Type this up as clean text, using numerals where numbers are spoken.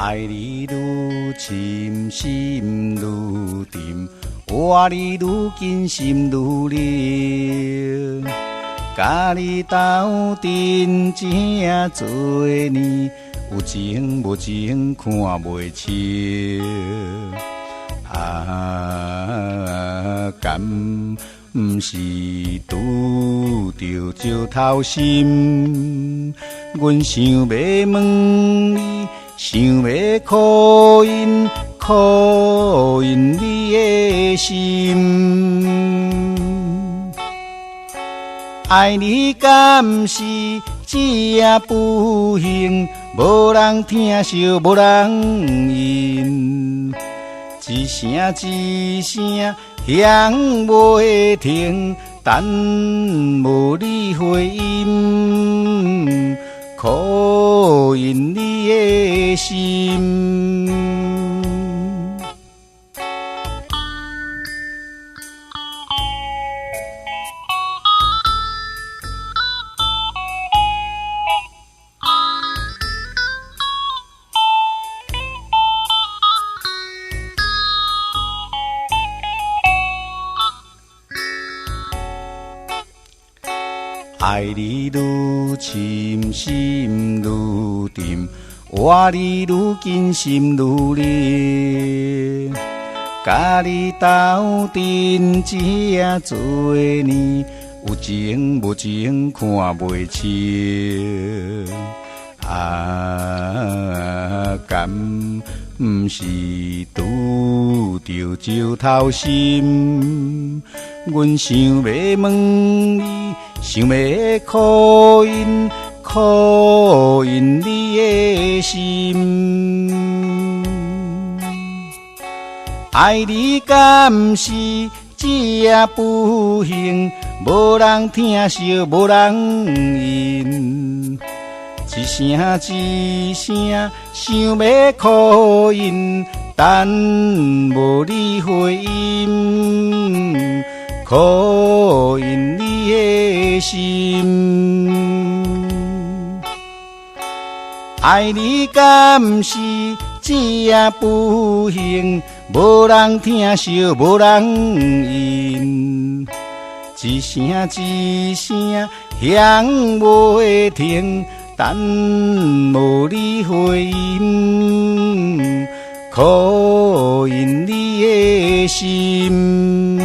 爱你愈深，心愈沉，我你愈近，心愈热。甲你斗阵正多年，有情无情看袂清。敢毋是拄着石头心？阮想要问你，想要考验你的心。爱你敢是只不幸，无人疼惜，无人因。一声一声响袂停，等无你回音，考验你的心。爱你愈深，心愈沉，我你愈近，心愈热。甲你斗阵这多年，有情无情看袂清。敢毋是拄着石头心？阮想要问你，想要考验你的心。爱你敢是只不幸，无人疼惜，无人因。一声一声想要考验，等无你回音，考验你的心。爱你敢是只不幸，无人疼惜，无人因。一声一声响袂停，等无你回音，考验你的心。